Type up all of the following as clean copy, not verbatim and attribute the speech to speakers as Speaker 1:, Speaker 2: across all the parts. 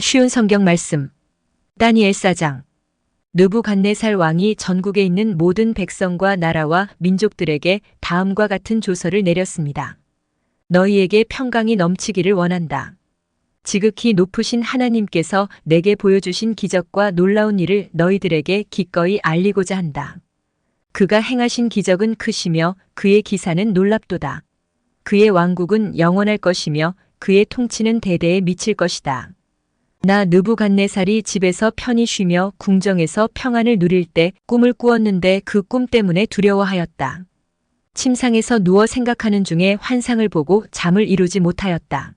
Speaker 1: 쉬운 성경 말씀. 다니엘 4장. 느부갓네살 왕이 전국에 있는 모든 백성과 나라와 민족들에게 다음과 같은 조서를 내렸습니다. 너희에게 평강이 넘치기를 원한다. 지극히 높으신 하나님께서 내게 보여주신 기적과 놀라운 일을 너희들에게 기꺼이 알리고자 한다. 그가 행하신 기적은 크시며 그의 기사는 놀랍도다. 그의 왕국은 영원할 것이며 그의 통치는 대대에 미칠 것이다. 나 느부갓네살이 집에서 편히 쉬며 궁정에서 평안을 누릴 때 꿈을 꾸었는데 그 꿈 때문에 두려워하였다. 침상에서 누워 생각하는 중에 환상을 보고 잠을 이루지 못하였다.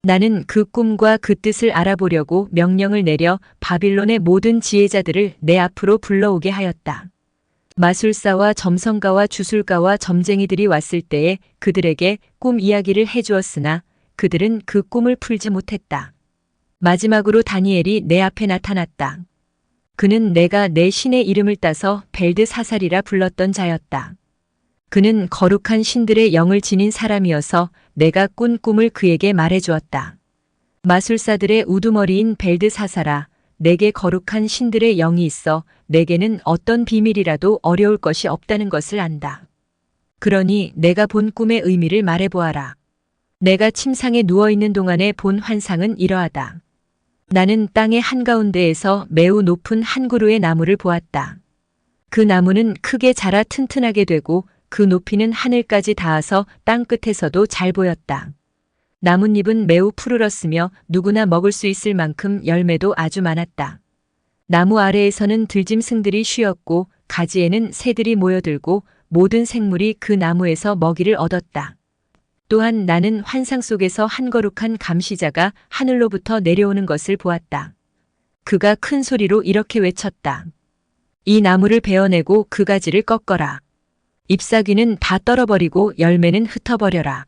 Speaker 1: 나는 그 꿈과 그 뜻을 알아보려고 명령을 내려 바빌론의 모든 지혜자들을 내 앞으로 불러오게 하였다. 마술사와 점성가와 주술가와 점쟁이들이 왔을 때에 그들에게 꿈 이야기를 해주었으나 그들은 그 꿈을 풀지 못했다. 마지막으로 다니엘이 내 앞에 나타났다. 그는 내가 내 신의 이름을 따서 벨드사살이라 불렀던 자였다. 그는 거룩한 신들의 영을 지닌 사람이어서 내가 꾼 꿈을 그에게 말해주었다. 마술사들의 우두머리인 벨드사살아, 내게 거룩한 신들의 영이 있어 내게는 어떤 비밀이라도 어려울 것이 없다는 것을 안다. 그러니 내가 본 꿈의 의미를 말해보아라. 내가 침상에 누워있는 동안에 본 환상은 이러하다. 나는 땅의 한가운데에서 매우 높은 한 그루의 나무를 보았다. 그 나무는 크게 자라 튼튼하게 되고 그 높이는 하늘까지 닿아서 땅 끝에서도 잘 보였다. 나뭇잎은 매우 푸르렀으며 누구나 먹을 수 있을 만큼 열매도 아주 많았다. 나무 아래에서는 들짐승들이 쉬었고 가지에는 새들이 모여들고 모든 생물이 그 나무에서 먹이를 얻었다. 또한 나는 환상 속에서 한 거룩한 감시자가 하늘로부터 내려오는 것을 보았다. 그가 큰 소리로 이렇게 외쳤다. 이 나무를 베어내고 그 가지를 꺾어라. 잎사귀는 다 떨어버리고 열매는 흩어버려라.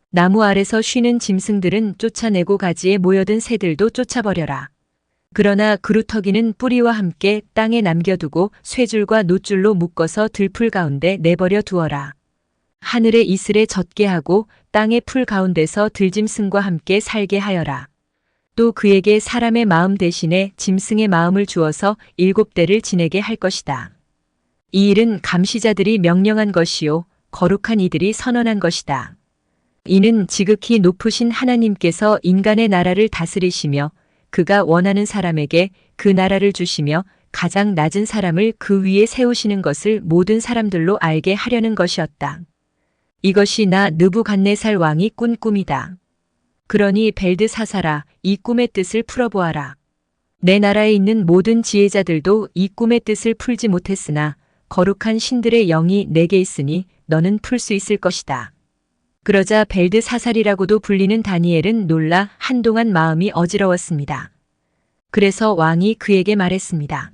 Speaker 1: 나무 아래서 쉬는 짐승들은 쫓아내고 가지에 모여든 새들도 쫓아버려라. 그러나 그루터기는 뿌리와 함께 땅에 남겨두고 쇠줄과 놋줄로 묶어서 들풀 가운데 내버려 두어라. 하늘의 이슬에 젖게 하고 땅의 풀 가운데서 들짐승과 함께 살게 하여라. 또 그에게 사람의 마음 대신에 짐승의 마음을 주어서 7대를 지내게 할 것이다. 이 일은 감시자들이 명령한 것이요 거룩한 이들이 선언한 것이다. 이는 지극히 높으신 하나님께서 인간의 나라를 다스리시며 그가 원하는 사람에게 그 나라를 주시며 가장 낮은 사람을 그 위에 세우시는 것을 모든 사람들로 알게 하려는 것이었다. 이것이 나 느부갓네살 왕이 꾼 꿈이다. 그러니 벨드사살아, 이 꿈의 뜻을 풀어보아라. 내 나라에 있는 모든 지혜자들도 이 꿈의 뜻을 풀지 못했으나 거룩한 신들의 영이 내게 있으니 너는 풀 수 있을 것이다. 그러자 벨드사살이라고도 불리는 다니엘은 놀라 한동안 마음이 어지러웠습니다. 그래서 왕이 그에게 말했습니다.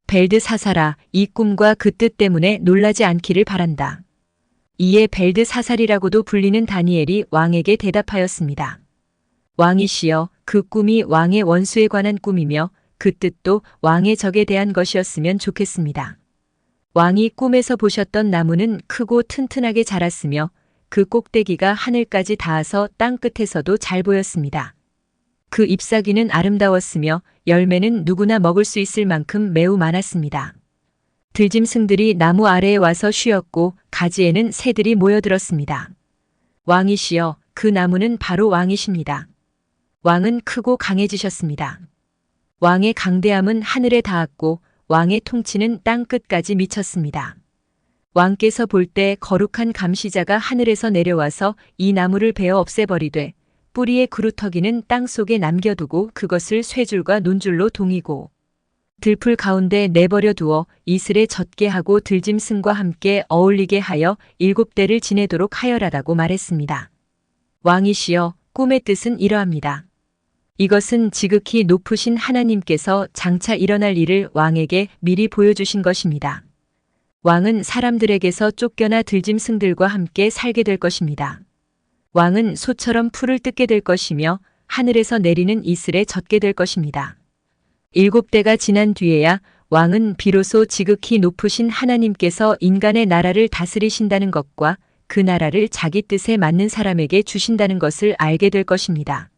Speaker 1: 벨드사살아, 이 꿈과 그 뜻 때문에 놀라지 않기를 바란다. 이에 벨드사살이라고도 불리는 다니엘이 왕에게 대답하였습니다. 왕이시여, 그 꿈이 왕의 원수에 관한 꿈이며 그 뜻도 왕의 적에 대한 것이었으면 좋겠습니다. 왕이 꿈에서 보셨던 나무는 크고 튼튼하게 자랐으며 그 꼭대기가 하늘까지 닿아서 땅 끝에서도 잘 보였습니다. 그 잎사귀는 아름다웠으며 열매는 누구나 먹을 수 있을 만큼 매우 많았습니다. 들짐승들이 나무 아래에 와서 쉬었고 가지에는 새들이 모여들었습니다. 왕이시여, 그 나무는 바로 왕이십니다. 왕은 크고 강해지셨습니다. 왕의 강대함은 하늘에 닿았고 왕의 통치는 땅 끝까지 미쳤습니다. 왕께서 볼 때 거룩한 감시자가 하늘에서 내려와서 이 나무를 베어 없애버리되 뿌리의 그루터기는 땅 속에 남겨두고 그것을 쇠줄과 논줄로 동이고 들풀 가운데 내버려 두어 이슬에 젖게 하고 들짐승과 함께 어울리게 하여 7대를 지내도록 하여라라고 말했습니다. 왕이시여, 꿈의 뜻은 이러합니다. 이것은 지극히 높으신 하나님께서 장차 일어날 일을 왕에게 미리 보여주신 것입니다. 왕은 사람들에게서 쫓겨나 들짐승들과 함께 살게 될 것입니다. 왕은 소처럼 풀을 뜯게 될 것이며 하늘에서 내리는 이슬에 젖게 될 것입니다. 7대가 지난 뒤에야 왕은 비로소 지극히 높으신 하나님께서 인간의 나라를 다스리신다는 것과 그 나라를 자기 뜻에 맞는 사람에게 주신다는 것을 알게 될 것입니다.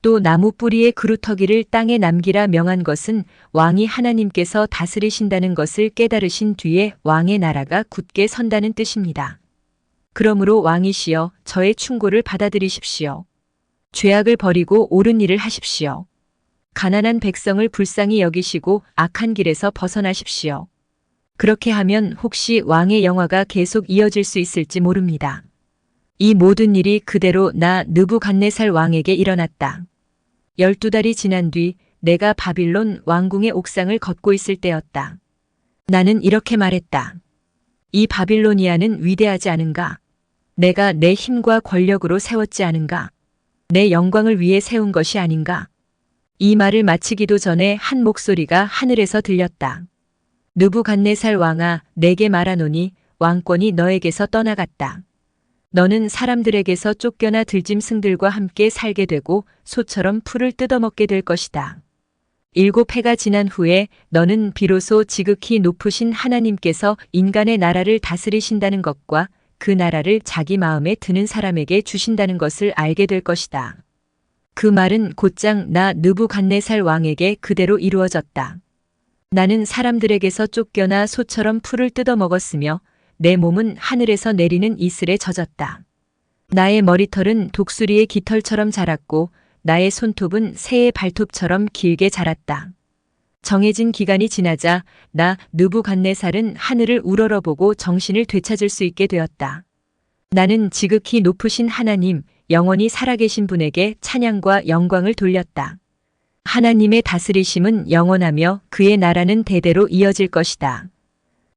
Speaker 1: 또 나무 뿌리의 그루터기를 땅에 남기라 명한 것은 왕이 하나님께서 다스리신다는 것을 깨달으신 뒤에 왕의 나라가 굳게 선다는 뜻입니다. 그러므로 왕이시여 저의 충고를 받아들이십시오. 죄악을 버리고 옳은 일을 하십시오. 가난한 백성을 불쌍히 여기시고 악한 길에서 벗어나십시오. 그렇게 하면 혹시 왕의 영화가 계속 이어질 수 있을지 모릅니다. 이 모든 일이 그대로 나 느부갓네살 왕에게 일어났다. 12달이 지난 뒤 내가 바빌론 왕궁의 옥상을 걷고 있을 때였다. 나는 이렇게 말했다. 이 바빌로니아는 위대하지 않은가? 내가 내 힘과 권력으로 세웠지 않은가? 내 영광을 위해 세운 것이 아닌가? 이 말을 마치기도 전에 한 목소리가 하늘에서 들렸다. 느부갓네살 왕아, 내게 말하노니 왕권이 너에게서 떠나갔다. 너는 사람들에게서 쫓겨나 들짐승들과 함께 살게 되고 소처럼 풀을 뜯어먹게 될 것이다. 7해가 지난 후에 너는 비로소 지극히 높으신 하나님께서 인간의 나라를 다스리신다는 것과 그 나라를 자기 마음에 드는 사람에게 주신다는 것을 알게 될 것이다. 그 말은 곧장 나 느부갓네살 왕에게 그대로 이루어졌다. 나는 사람들에게서 쫓겨나 소처럼 풀을 뜯어먹었으며 내 몸은 하늘에서 내리는 이슬에 젖었다. 나의 머리털은 독수리의 깃털처럼 자랐고 나의 손톱은 새의 발톱처럼 길게 자랐다. 정해진 기간이 지나자 나 느부갓네살은 하늘을 우러러보고 정신을 되찾을 수 있게 되었다. 나는 지극히 높으신 하나님, 영원히 살아계신 분에게 찬양과 영광을 돌렸다. 하나님의 다스리심은 영원하며 그의 나라는 대대로 이어질 것이다.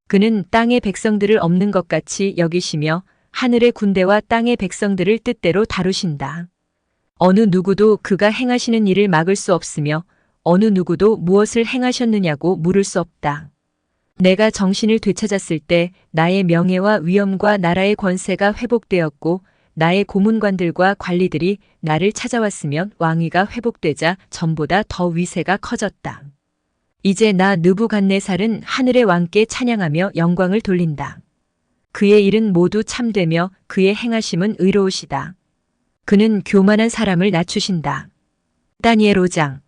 Speaker 1: 그는 땅의 백성들을 없는 것 같이 여기시며 하늘의 군대와 땅의 백성들을 뜻대로 다루신다. 어느 누구도 그가 행하시는 일을 막을 수 없으며 어느 누구도 무엇을 행하셨느냐고 물을 수 없다. 내가 정신을 되찾았을 때 나의 명예와 위엄과 나라의 권세가 회복되었고 나의 고문관들과 관리들이 나를 찾아왔으면 왕위가 회복되자 전보다 더 위세가 커졌다. 이제 나 느부갓네살은 하늘의 왕께 찬양하며 영광을 돌린다. 그의 일은 모두 참되며 그의 행하심은 의로우시다. 그는 교만한 사람을 낮추신다. 다니엘 5장.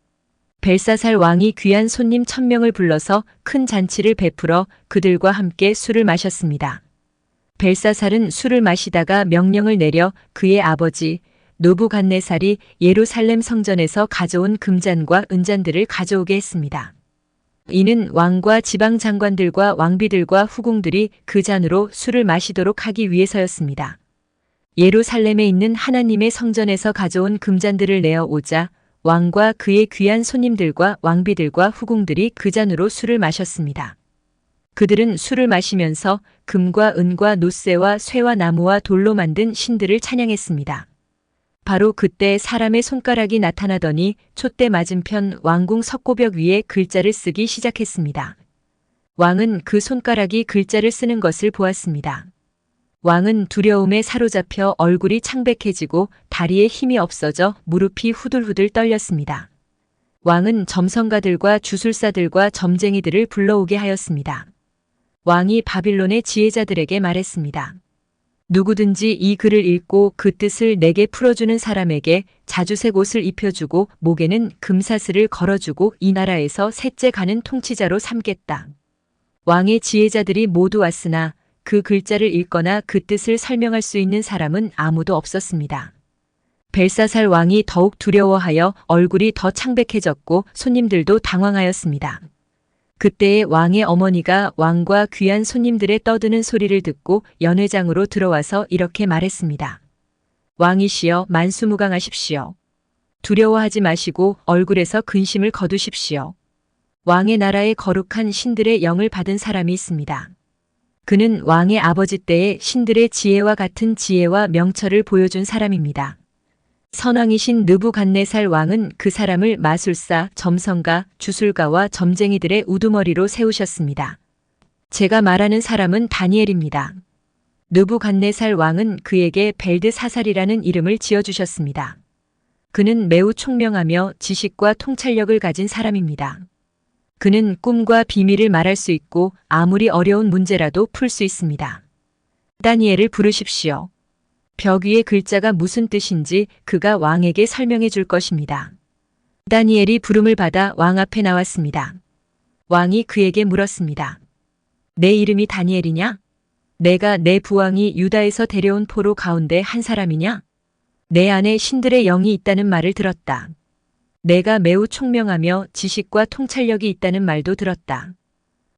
Speaker 1: 벨사살 왕이 귀한 손님 1000명을 불러서 큰 잔치를 베풀어 그들과 함께 술을 마셨습니다. 벨사살은 술을 마시다가 명령을 내려 그의 아버지 느부갓네살이 예루살렘 성전에서 가져온 금잔과 은잔들을 가져오게 했습니다. 이는 왕과 지방 장관들과 왕비들과 후궁들이 그 잔으로 술을 마시도록 하기 위해서였습니다. 예루살렘에 있는 하나님의 성전에서 가져온 금잔들을 내어 오자 왕과 그의 귀한 손님들과 왕비들과 후궁들이 그 잔으로 술을 마셨습니다. 그들은 술을 마시면서 금과 은과 노쇠와 쇠와 나무와 돌로 만든 신들을 찬양했습니다. 바로 그때 사람의 손가락이 나타나더니 촛대 맞은편 왕궁 석고벽 위에 글자를 쓰기 시작했습니다. 왕은 그 손가락이 글자를 쓰는 것을 보았습니다. 왕은 두려움에 사로잡혀 얼굴이 창백해지고 다리에 힘이 없어져 무릎이 후들후들 떨렸습니다. 왕은 점성가들과 주술사들과 점쟁이들을 불러오게 하였습니다. 왕이 바빌론의 지혜자들에게 말했습니다. 누구든지 이 글을 읽고 그 뜻을 내게 풀어주는 사람에게 자주색 옷을 입혀주고 목에는 금사슬을 걸어주고 이 나라에서 셋째 가는 통치자로 삼겠다. 왕의 지혜자들이 모두 왔으나 그 글자를 읽거나 그 뜻을 설명할 수 있는 사람은 아무도 없었습니다. 벨사살 왕이 더욱 두려워하여 얼굴이 더 창백해졌고 손님들도 당황하였습니다. 그때에 왕의 어머니가 왕과 귀한 손님들의 떠드는 소리를 듣고 연회장으로 들어와서 이렇게 말했습니다. 왕이시여 만수무강하십시오. 두려워하지 마시고 얼굴에서 근심을 거두십시오. 왕의 나라에 거룩한 신들의 영을 받은 사람이 있습니다. 그는 왕의 아버지 때의 신들의 지혜와 같은 지혜와 명철을 보여준 사람입니다. 선왕이신 느부갓네살 왕은 그 사람을 마술사, 점성가, 주술가와 점쟁이들의 우두머리로 세우셨습니다. 제가 말하는 사람은 다니엘입니다. 느부갓네살 왕은 그에게 벨드사살이라는 이름을 지어주셨습니다. 그는 매우 총명하며 지식과 통찰력을 가진 사람입니다. 그는 꿈과 비밀을 말할 수 있고 아무리 어려운 문제라도 풀 수 있습니다. 다니엘을 부르십시오. 벽 위의 글자가 무슨 뜻인지 그가 왕에게 설명해 줄 것입니다. 다니엘이 부름을 받아 왕 앞에 나왔습니다. 왕이 그에게 물었습니다. 내 이름이 다니엘이냐? 내가 내 부왕이 유다에서 데려온 포로 가운데 한 사람이냐? 내 안에 신들의 영이 있다는 말을 들었다. 내가 매우 총명하며 지식과 통찰력이 있다는 말도 들었다.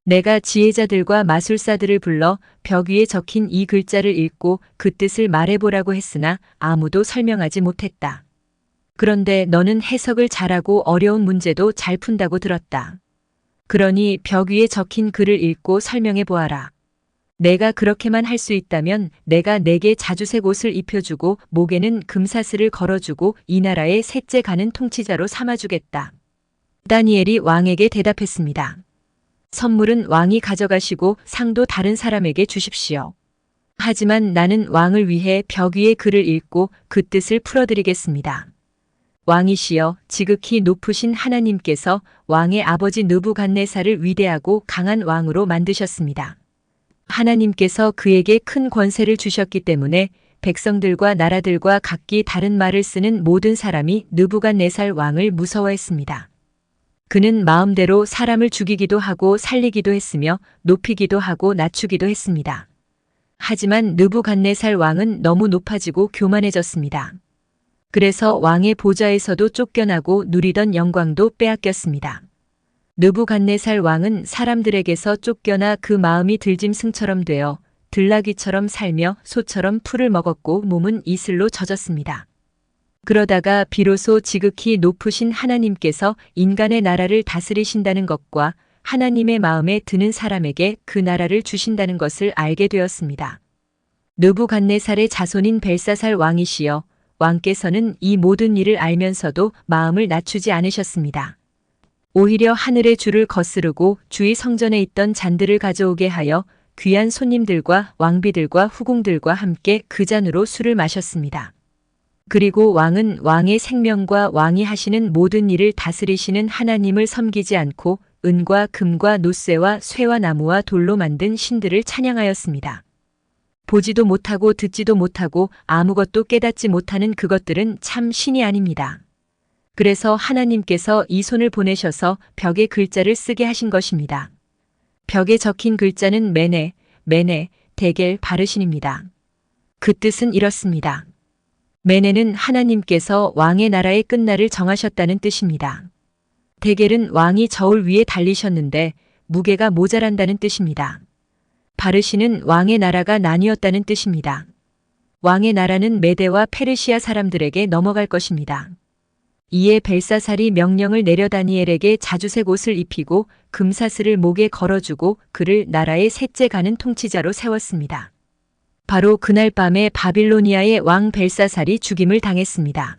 Speaker 1: 내가 지혜자들과 마술사들을 불러 벽 위에 적힌 이 글자를 읽고 그 뜻을 말해보라고 했으나 아무도 설명하지 못했다. 그런데 너는 해석을 잘하고 어려운 문제도 잘 푼다고 들었다. 그러니 벽 위에 적힌 글을 읽고 설명해 보아라. 내가 그렇게만 할 수 있다면 내가 내게 자주색 옷을 입혀주고 목에는 금사슬을 걸어주고 이 나라의 셋째 가는 통치자로 삼아주겠다. 다니엘이 왕에게 대답했습니다. 선물은 왕이 가져가시고 상도 다른 사람에게 주십시오. 하지만 나는 왕을 위해 벽 위의 글을 읽고 그 뜻을 풀어드리겠습니다. 왕이시여, 지극히 높으신 하나님께서 왕의 아버지 느부갓네살을 위대하고 강한 왕으로 만드셨습니다. 하나님께서 그에게 큰 권세를 주셨기 때문에 백성들과 나라들과 각기 다른 말을 쓰는 모든 사람이 느부갓네살 왕을 무서워했습니다. 그는 마음대로 사람을 죽이기도 하고 살리기도 했으며 높이기도 하고 낮추기도 했습니다. 하지만 느부갓네살 왕은 너무 높아지고 교만해졌습니다. 그래서 왕의 보좌에서도 쫓겨나고 누리던 영광도 빼앗겼습니다. 느부갓네살 왕은 사람들에게서 쫓겨나 그 마음이 들짐승처럼 되어 들나귀처럼 살며 소처럼 풀을 먹었고 몸은 이슬로 젖었습니다. 그러다가 비로소 지극히 높으신 하나님께서 인간의 나라를 다스리신다는 것과 하나님의 마음에 드는 사람에게 그 나라를 주신다는 것을 알게 되었습니다. 느부갓네살의 자손인 벨사살 왕이시여, 왕께서는 이 모든 일을 알면서도 마음을 낮추지 않으셨습니다. 오히려 하늘의 주를 거스르고 주의 성전에 있던 잔들을 가져오게 하여 귀한 손님들과 왕비들과 후궁들과 함께 그 잔으로 술을 마셨습니다. 그리고 왕은 왕의 생명과 왕이 하시는 모든 일을 다스리시는 하나님을 섬기지 않고 은과 금과 노쇠와 쇠와 나무와 돌로 만든 신들을 찬양하였습니다. 보지도 못하고 듣지도 못하고 아무것도 깨닫지 못하는 그것들은 참 신이 아닙니다. 그래서 하나님께서 이 손을 보내셔서 벽에 글자를 쓰게 하신 것입니다. 벽에 적힌 글자는 메네, 데겔, 바르신입니다. 그 뜻은 이렇습니다. 메네는 하나님께서 왕의 나라의 끝날을 정하셨다는 뜻입니다. 데겔은 왕이 저울 위에 달리셨는데 무게가 모자란다는 뜻입니다. 바르신은 왕의 나라가 나뉘었다는 뜻입니다. 왕의 나라는 메대와 페르시아 사람들에게 넘어갈 것입니다. 이에 벨사살이 명령을 내려 다니엘에게 자주색 옷을 입히고 금사슬을 목에 걸어주고 그를 나라의 셋째 가는 통치자로 세웠습니다. 바로 그날 밤에 바빌로니아의 왕 벨사살이 죽임을 당했습니다.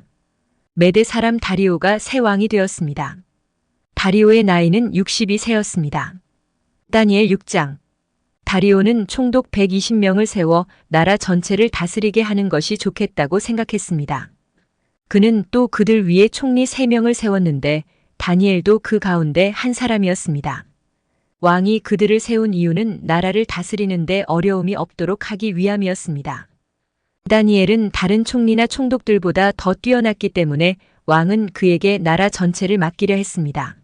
Speaker 1: 메대 사람 다리오가 새 왕이 되었습니다. 다리오의 나이는 62세였습니다. 다니엘 6장. 다리오는 총독 120명을 세워 나라 전체를 다스리게 하는 것이 좋겠다고 생각했습니다. 그는 또 그들 위에 총리 3명을 세웠는데 다니엘도 그 가운데 한 사람이었습니다. 왕이 그들을 세운 이유는 나라를 다스리는데 어려움이 없도록 하기 위함이었습니다. 다니엘은 다른 총리나 총독들보다 더 뛰어났기 때문에 왕은 그에게 나라 전체를 맡기려 했습니다.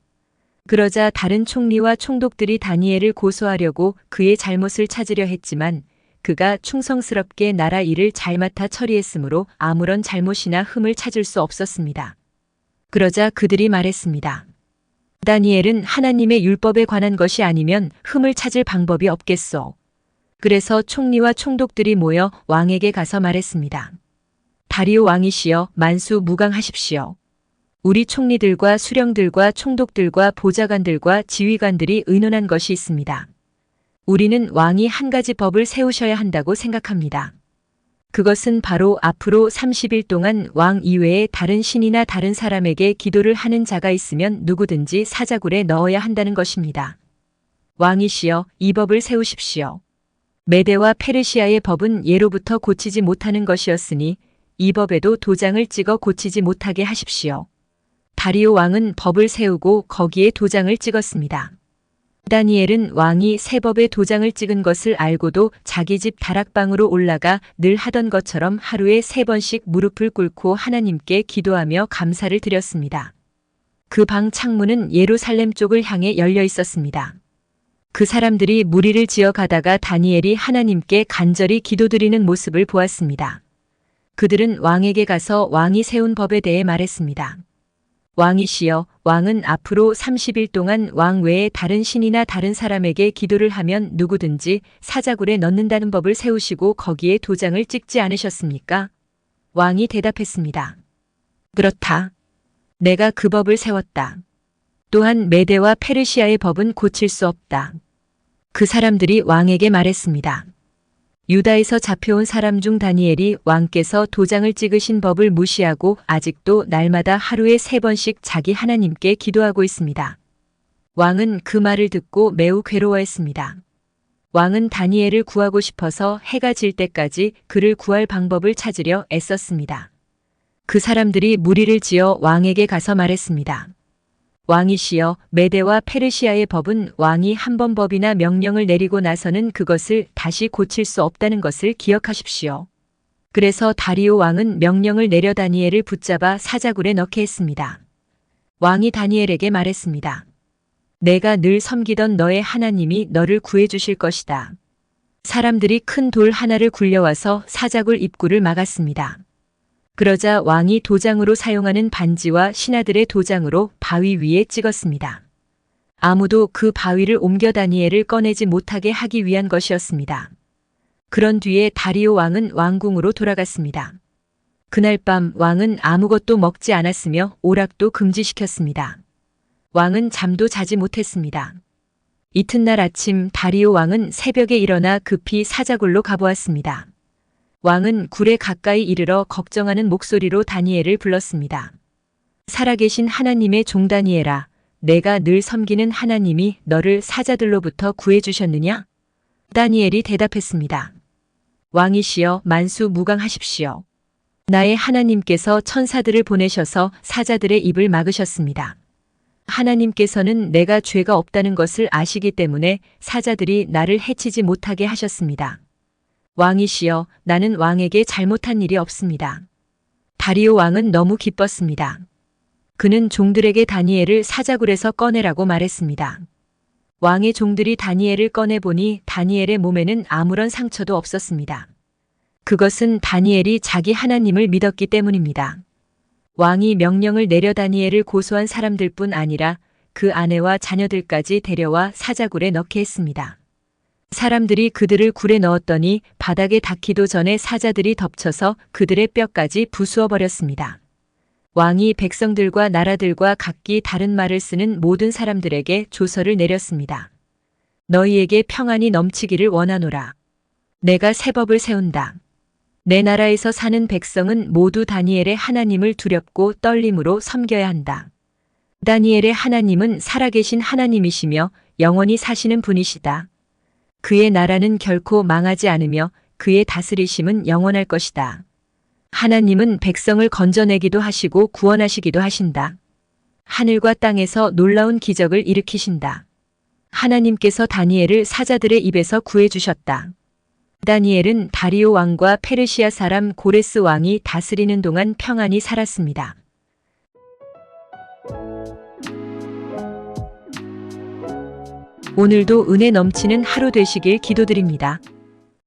Speaker 1: 그러자 다른 총리와 총독들이 다니엘을 고소하려고 그의 잘못을 찾으려 했지만 그가 충성스럽게 나라 일을 잘 맡아 처리했으므로 아무런 잘못이나 흠을 찾을 수 없었습니다. 그러자 그들이 말했습니다. 다니엘은 하나님의 율법에 관한 것이 아니면 흠을 찾을 방법이 없겠소. 그래서 총리와 총독들이 모여 왕에게 가서 말했습니다. 다리오 왕이시여, 만수무강하십시오. 우리 총리들과 수령들과 총독들과 보좌관들과 지휘관들이 의논한 것이 있습니다. 우리는 왕이 한 가지 법을 세우셔야 한다고 생각합니다. 그것은 바로 앞으로 30일 동안 왕 이외에 다른 신이나 다른 사람에게 기도를 하는 자가 있으면 누구든지 사자굴에 넣어야 한다는 것입니다. 왕이시여, 이 법을 세우십시오. 메대와 페르시아의 법은 예로부터 고치지 못하는 것이었으니 이 법에도 도장을 찍어 고치지 못하게 하십시오. 다리오 왕은 법을 세우고 거기에 도장을 찍었습니다. 다니엘은 왕이 새 법의 도장을 찍은 것을 알고도 자기 집 다락방으로 올라가 늘 하던 것처럼 하루에 3번씩 무릎을 꿇고 하나님께 기도하며 감사를 드렸습니다. 그 방 창문은 예루살렘 쪽을 향해 열려 있었습니다. 그 사람들이 무리를 지어 가다가 다니엘이 하나님께 간절히 기도드리는 모습을 보았습니다. 그들은 왕에게 가서 왕이 세운 법에 대해 말했습니다. 왕이시여, 왕은 앞으로 30일 동안 왕 외에 다른 신이나 다른 사람에게 기도를 하면 누구든지 사자굴에 넣는다는 법을 세우시고 거기에 도장을 찍지 않으셨습니까? 왕이 대답했습니다. 그렇다. 내가 그 법을 세웠다. 또한 메대와 페르시아의 법은 고칠 수 없다. 그 사람들이 왕에게 말했습니다. 유다에서 잡혀온 사람 중 다니엘이 왕께서 도장을 찍으신 법을 무시하고 아직도 날마다 하루에 3번씩 자기 하나님께 기도하고 있습니다. 왕은 그 말을 듣고 매우 괴로워했습니다. 왕은 다니엘을 구하고 싶어서 해가 질 때까지 그를 구할 방법을 찾으려 애썼습니다. 그 사람들이 무리를 지어 왕에게 가서 말했습니다. 왕이시여, 메대와 페르시아의 법은 왕이 한 번 법이나 명령을 내리고 나서는 그것을 다시 고칠 수 없다는 것을 기억하십시오. 그래서 다리오 왕은 명령을 내려 다니엘을 붙잡아 사자굴에 넣게 했습니다. 왕이 다니엘에게 말했습니다. 내가 늘 섬기던 너의 하나님이 너를 구해 주실 것이다. 사람들이 큰 돌 하나를 굴려와서 사자굴 입구를 막았습니다. 그러자 왕이 도장으로 사용하는 반지와 신하들의 도장으로 바위 위에 찍었습니다. 아무도 그 바위를 옮겨 다니엘을 꺼내지 못하게 하기 위한 것이었습니다. 그런 뒤에 다리오 왕은 왕궁으로 돌아갔습니다. 그날 밤 왕은 아무것도 먹지 않았으며 오락도 금지시켰습니다. 왕은 잠도 자지 못했습니다. 이튿날 아침 다리오 왕은 새벽에 일어나 급히 사자굴로 가보았습니다. 왕은 굴에 가까이 이르러 걱정하는 목소리로 다니엘을 불렀습니다. 살아계신 하나님의 종 다니엘아, 내가 늘 섬기는 하나님이 너를 사자들로부터 구해주셨느냐? 다니엘이 대답했습니다. 왕이시여, 만수무강하십시오. 나의 하나님께서 천사들을 보내셔서 사자들의 입을 막으셨습니다. 하나님께서는 내가 죄가 없다는 것을 아시기 때문에 사자들이 나를 해치지 못하게 하셨습니다. 왕이시여, 나는 왕에게 잘못한 일이 없습니다. 다리오 왕은 너무 기뻤습니다. 그는 종들에게 다니엘을 사자굴에서 꺼내라고 말했습니다. 왕의 종들이 다니엘을 꺼내보니 다니엘의 몸에는 아무런 상처도 없었습니다. 그것은 다니엘이 자기 하나님을 믿었기 때문입니다. 왕이 명령을 내려 다니엘을 고소한 사람들뿐 아니라 그 아내와 자녀들까지 데려와 사자굴에 넣게 했습니다. 사람들이 그들을 굴에 넣었더니 바닥에 닿기도 전에 사자들이 덮쳐서 그들의 뼈까지 부수어 버렸습니다. 왕이 백성들과 나라들과 각기 다른 말을 쓰는 모든 사람들에게 조서를 내렸습니다. 너희에게 평안이 넘치기를 원하노라. 내가 새 법을 세운다. 내 나라에서 사는 백성은 모두 다니엘의 하나님을 두렵고 떨림으로 섬겨야 한다. 다니엘의 하나님은 살아계신 하나님이시며 영원히 사시는 분이시다. 그의 나라는 결코 망하지 않으며 그의 다스리심은 영원할 것이다. 하나님은 백성을 건져내기도 하시고 구원하시기도 하신다. 하늘과 땅에서 놀라운 기적을 일으키신다. 하나님께서 다니엘을 사자들의 입에서 구해주셨다. 다니엘은 다리오 왕과 페르시아 사람 고레스 왕이 다스리는 동안 평안히 살았습니다. 오늘도 은혜 넘치는 하루 되시길 기도드립니다.